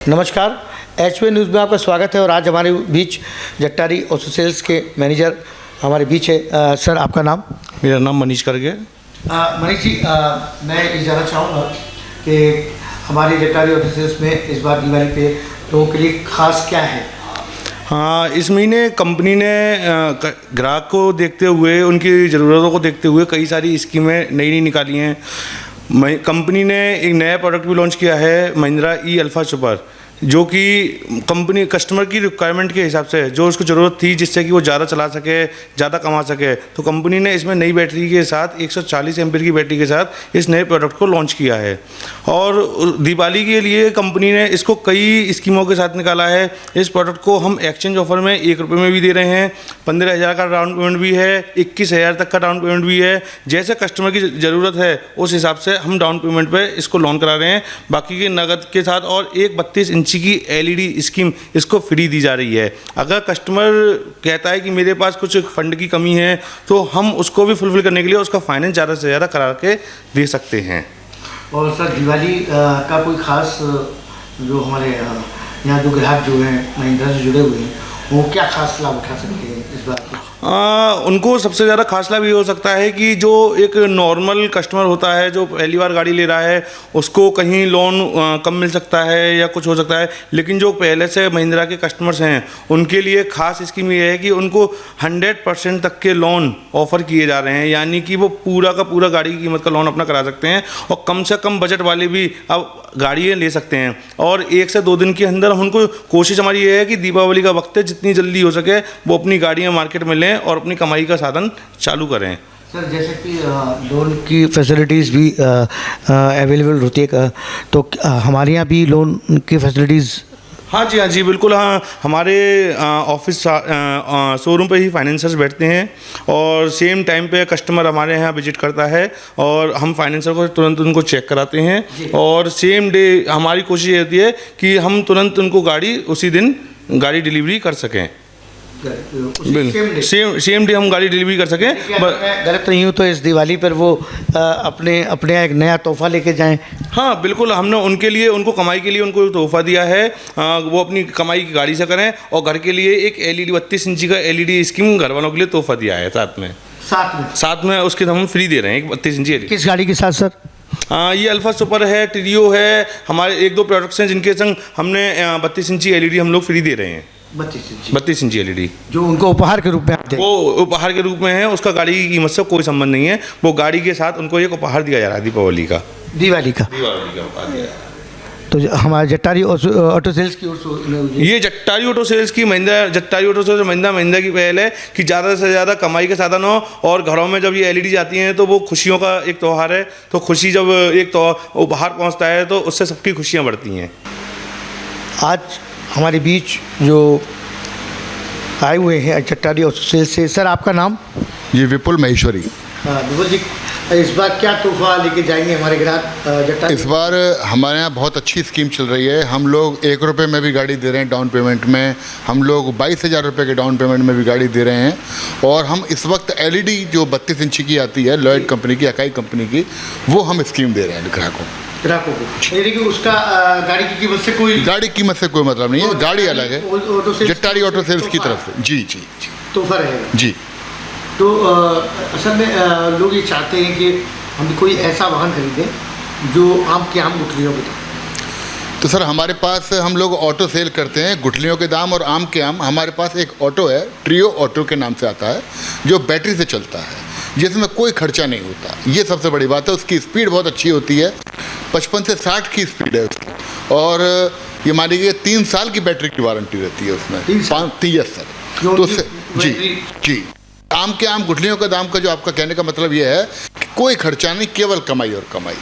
नमस्कार, HP news में आपका स्वागत है। और आज हमारे बीच जट्टारी ऑटो सेल्स के मैनेजर हमारे बीच है। सर, आपका नाम? मेरा नाम मनीष करगे। मनीष जी, मैं ये जानना चाहूँगा कि हमारी जट्टारी ऑटो सेल्स में इस बार दिवाली पे लोगों के लिए खास क्या है? हाँ, इस महीने कंपनी ने ग्राहक को देखते हुए, उनकी ज़रूरतों को देखते हुए कई सारी स्कीमें नई निकाली हैं। कंपनी ने एक नया प्रोडक्ट भी लॉन्च किया है, महिंद्रा ई अल्फा सुपर, जो कि कंपनी कस्टमर की रिक्वायरमेंट के हिसाब से जो उसको ज़रूरत थी, जिससे कि वो ज़्यादा चला सके, ज़्यादा कमा सके, तो कंपनी ने इसमें नई बैटरी के साथ 140 एम्पीयर की बैटरी के साथ इस नए प्रोडक्ट को लॉन्च किया है। और दिवाली के लिए कंपनी ने इसको कई स्कीमों के साथ निकाला है। इस प्रोडक्ट को हम एक्सचेंज ऑफर में 1 रुपये में भी दे रहे हैं, 15,000 का डाउन पेमेंट भी है, 21,000 तक का डाउन पेमेंट भी है। जैसे कस्टमर की ज़रूरत है उस हिसाब से हम डाउन पेमेंट पर इसको लॉन्च करा रहे हैं, बाकी के नगद के साथ। और एक 32 इंची की LED स्कीम इसको फ्री दी जा रही है। अगर कस्टमर कहता है कि मेरे पास कुछ फंड की कमी है, तो हम उसको भी फुलफिल करने के लिए उसका फाइनेंस ज़्यादा से ज़्यादा करा के दे सकते हैं। और सर, दिवाली का कोई खास जो हमारे यहाँ जो ग्राहक जो हैं महिंद्रा से जुड़े हुए हैं, वो क्या खास लाभ उठा सकते हैं इस बार? उनको सबसे ज़्यादा खास लाभ ये हो सकता है कि जो एक नॉर्मल कस्टमर होता है, जो पहली बार गाड़ी ले रहा है, उसको कहीं लोन कम मिल सकता है या कुछ हो सकता है। लेकिन जो पहले से महिंद्रा के कस्टमर्स हैं, उनके लिए खास स्कीम ये है कि उनको 100% तक के लोन ऑफ़र किए जा रहे हैं, यानी कि वो पूरा का पूरा गाड़ी की कीमत का लोन अपना करा सकते हैं। और कम से कम बजट वाले भी अब गाड़ियाँ ले सकते हैं। और 1 से 2 दिन के अंदर उनको कोशिश हमारी ये है कि दीपावली का वक्त है, जितनी जल्दी हो सके वो अपनी गाड़ियाँ मार्केट में लें और अपनी कमाई का साधन चालू करें। सर, जैसे कि लोन की फैसिलिटीज़ भी अवेलेबल होती है, तो हमारे यहाँ भी लोन की फैसिलिटीज़? हाँ जी बिल्कुल। हाँ, हमारे ऑफिस शोरूम पे ही फाइनेंसर्स बैठते हैं और सेम टाइम पे कस्टमर हमारे यहाँ विजिट करता है और हम फाइनेंसर को तुरंत उनको चेक कराते हैं। और सेम डे हमारी कोशिश ये होती है कि हम तुरंत उनको गाड़ी उसी दिन गाड़ी डिलीवरी कर सकें। सेम डे हम गाड़ी डिलीवरी कर सकें। मैं गलत नहीं हूँ तो इस दिवाली पर वो अपने एक नया तोहफा लेके जाएं? हाँ बिल्कुल, हमने उनके लिए, उनको कमाई के लिए उनको तोहफा दिया है। वो अपनी कमाई की गाड़ी से करें और घर के लिए एक LED 32 इंची का LED स्कीम घर वालों के लिए तोहफा दिया है साथ में उसके हम फ्री दे रहे हैं, 32 इंची LED। किस गाड़ी के साथ सर? ये अल्फा सुपर है, ट्रियो है, हमारे 1-2 प्रोडक्ट्स हैं जिनके संग हमने 32 इंची LED हम लोग फ्री दे रहे हैं। 32 इंची LED जो उनको उपहार के रूप में आते हैं? वो उपहार के रूप में है, उसका गाड़ी की कीमत से कोई संबंध नहीं है। वो गाड़ी के साथ उनको एक उपहार दिया जा रहा है दीपावली का उपहार दिया। तो हमारे जट्टारी ऑटो सेल्स की ओर से ये जट्टारी ऑटो सेल्स की महिंद्रा की पहल है कि ज़्यादा से ज़्यादा कमाई के साधन हो। और घरों में जब ये LED जाती हैं तो वो खुशियों का एक त्यौहार है, तो खुशी जब एक उपहार पहुंचता है तो उससे सबकी खुशियां बढ़ती हैं। आज हमारे बीच जो आए हुए हैं जट्टारी ऑटो सेल्स से, सर आपका नाम? ये विपुल महेश्वरी। हाँ विपुल जी, इस बार क्या तोहफा लेके जाएंगे हमारे ग्राहक जट्टारी? इस बार हमारे यहाँ बहुत अच्छी स्कीम चल रही है। हम लोग 1 रुपये में भी गाड़ी दे रहे हैं डाउन पेमेंट में। हम लोग 22,000 रुपये के डाउन पेमेंट में भी गाड़ी दे रहे हैं। और हम इस वक्त LED जो 32 इंची की आती है, लॉयड कंपनी की, अकाई कंपनी की, वो हम स्कीम दे रहे हैं ग्राहकों को। यानी कि उसका गाड़ी की कीमत से कोई मतलब नहीं है, गाड़ी अलग है जट्टारी ऑटो सेल्स की तरफ से। जी तोहफा रहेगा जी। तो असल में लोग ये चाहते हैं कि हम कोई ऐसा वाहन खरीदें जो आम गुठलियों के दाम। तो सर, हमारे पास हम लोग ऑटो सेल करते हैं गुठलियों के दाम और आम के आम। हमारे पास एक ऑटो है, ट्रियो ऑटो के नाम से आता है, जो बैटरी से चलता है, जिसमें कोई खर्चा नहीं होता। ये सबसे बड़ी बात है। उसकी स्पीड बहुत अच्छी होती है, 55 से 60 की स्पीड है उसकी। और ये मान लीजिए 3 साल की बैटरी की वारंटी रहती है उसमें। 3 सर। तो जी आम के आम गुठलियों का दाम का जो आपका कहने का मतलब ये है कि कोई खर्चा नहीं, केवल कमाई और कमाई।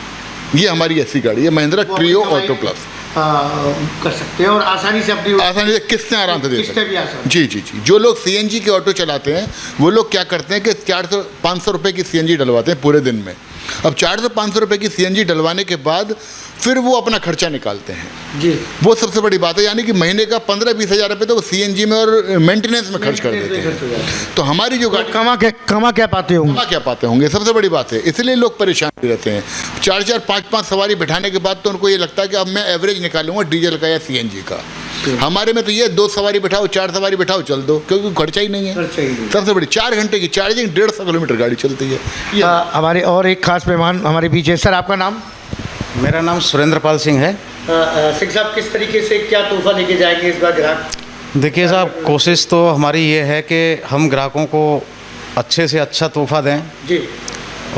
ये हमारी ऐसी गाड़ी है, महिंद्रा ट्रियो ऑटो प्लस। कर सकते हैं और आसानी से किस्तें आराम से दे सकते हैं। जी। जो लोग CNG के ऑटो चलाते हैं, वो लोग क्या करते हैं कि 400-500 रुपये की CNG डलवाते हैं पूरे दिन में। अब 400-500 रुपये की CNG डलवाने के बाद फिर वो अपना खर्चा निकालते हैं जी। वो सबसे बड़ी बात है, यानी कि महीने का 15-20 हज़ार रुपये तो वो CNG में और मेंटेनेंस में खर्च कर देते हैं। तो हमारी जो गाड़ी कमा क्या पाते होंगे सबसे बड़ी बात है। इसलिए लोग परेशान रहते हैं। 4-4, 5-5 सवारी बिठाने के बाद तो उनको ये लगता है कि अब मैं एवरेज निकालूंगा डीजल का या सीएनजी का। हमारे में तो ये 2 सवारी बिठाओ, 4 सवारी बिठाओ, चल दो, क्योंकि खर्चा ही नहीं है। खर्चा ही नहीं। सबसे बड़ी 4 घंटे की चार्जिंग, 150 किलोमीटर गाड़ी चलती है। हमारे और एक खास मेहमान हमारे बीच है। सर, आपका नाम? मेरा नाम सुरेंद्र पाल सिंह है। सिंह साहब, किस तरीके से क्या तोहफा लेके जाएंगे इस बार ग्राहक? देखिए साहब, कोशिश तो हमारी ये है कि हम ग्राहकों को अच्छे से अच्छा तोहफा दें, जी।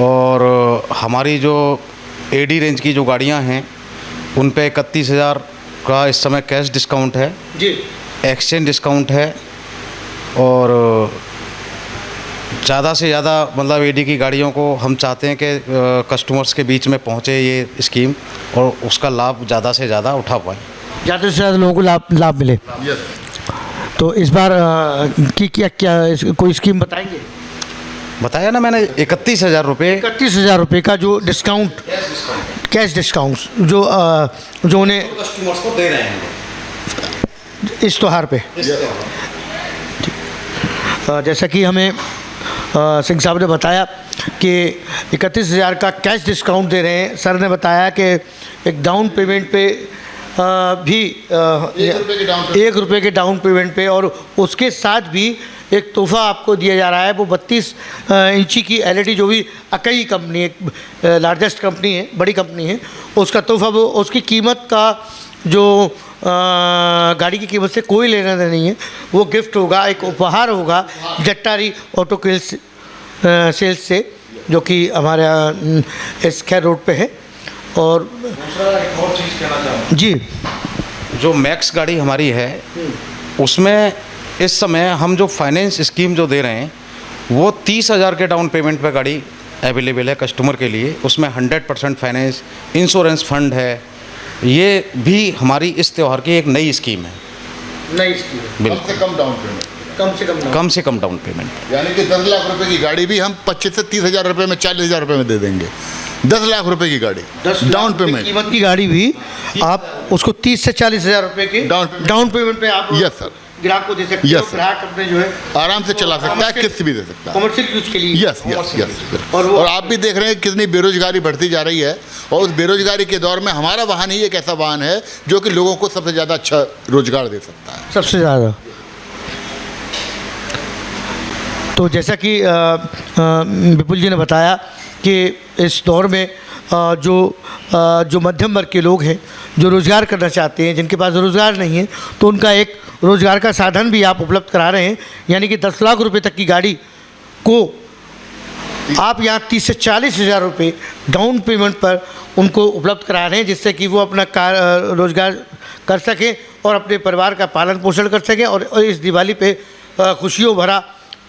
और हमारी जो एडी रेंज की जो गाड़ियां हैं उन पे 31,000 का इस समय कैश डिस्काउंट है जी। एक्सचेंज डिस्काउंट है, और ज़्यादा से ज़्यादा मतलब एडी की गाड़ियों को हम चाहते हैं कि कस्टमर्स के बीच में पहुंचे ये स्कीम, और उसका लाभ ज़्यादा से ज़्यादा उठा पाएँ, ज़्यादा से ज़्यादा लोगों को लाभ मिले। तो इस बार क्या कोई स्कीम बताएंगे? बताया ना मैंने, 31,000 रुपये 31,000 रुपये का जो डिस्काउंट, कैश डिस्काउंट जो उन्हें कस्टमर्स को दे रहे हैं इस त्योहार पे। जैसा कि हमें सिंह साहब ने बताया कि 31,000 का कैश डिस्काउंट दे रहे हैं। सर ने बताया कि एक डाउन पेमेंट पे भी 1 रुपये के डाउन पेमेंट पे, और उसके साथ भी एक तोहफा आपको दिया जा रहा है। वो 32 इंची की LED, जो भी अकई कंपनी है, लार्जेस्ट कंपनी है, बड़ी कंपनी है, उसका तोहफा, वो उसकी कीमत का जो गाड़ी की कीमत से कोई लेना देना नहीं है, वो गिफ्ट होगा, एक उपहार होगा जट्टारी ऑटो सेल्स से, जो कि हमारे इस खैर रोड पे है। और एक और चीज़ कहना चाहूँगा जी, जो मैक्स गाड़ी हमारी है उसमें इस समय हम जो फाइनेंस स्कीम जो दे रहे हैं वो 30,000 के डाउन पेमेंट पे गाड़ी अवेलेबल है कस्टमर के लिए। उसमें 100% फाइनेंस, इंश्योरेंस फंड है। ये भी हमारी इस त्यौहार की एक नई स्कीम है। नई स्कीम, कम से कम डाउन पेमेंट, कम से कम डाउन पेमेंट, यानी कि 10 लाख रुपए की गाड़ी भी हम 25 से 30,000 रुपये में, 40,000 रुपये में दे देंगे। 10 लाख रुपए की गाड़ी, 10 डाउन लाख रुपए पेमेंट कीमत की गाड़ी भी आप उसको 30 से 40,000 रुपए के डाउन पेमेंट पे आप यस सर, ग्राहक को दे सकते हो। Yes, sir. ग्राहक अपने जो है आराम से चला सकता है, किस्त भी दे सकता है। कमर्शियल यूज के लिए। Yes yes yes. और वो- और आप भी देख रहे हैं कितनी बेरोजगारी बढ़ती जा रही है, और उस बेरोजगारी के दौर में हमारा वाहन ही एक ऐसा वाहन है जो कि लोगों को सबसे ज़्यादा अच्छा रोजगार दे सकता है। सबसे ज़्यादा। तो जैसा कि विपुल जी ने बताया कि इस दौर में जो मध्यम वर्ग के लोग हैं, जो रोज़गार करना चाहते हैं, जिनके पास रोज़गार नहीं है, तो उनका एक रोज़गार का साधन भी आप उपलब्ध करा रहे हैं। यानी कि 10 लाख रुपए तक की गाड़ी को आप यहाँ 30 से 40,000 रुपये डाउन पेमेंट पर उनको उपलब्ध करा रहे हैं, जिससे कि वो अपना रोज़गार कर सकें और अपने परिवार का पालन पोषण कर सकें, और इस दिवाली पे खुशियों भरा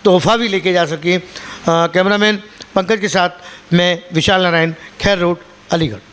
तोहफा भी लेके जा सकें। कैमरामैन पंकज के साथ मैं विशाल नारायण, खैर रोड, अलीगढ़।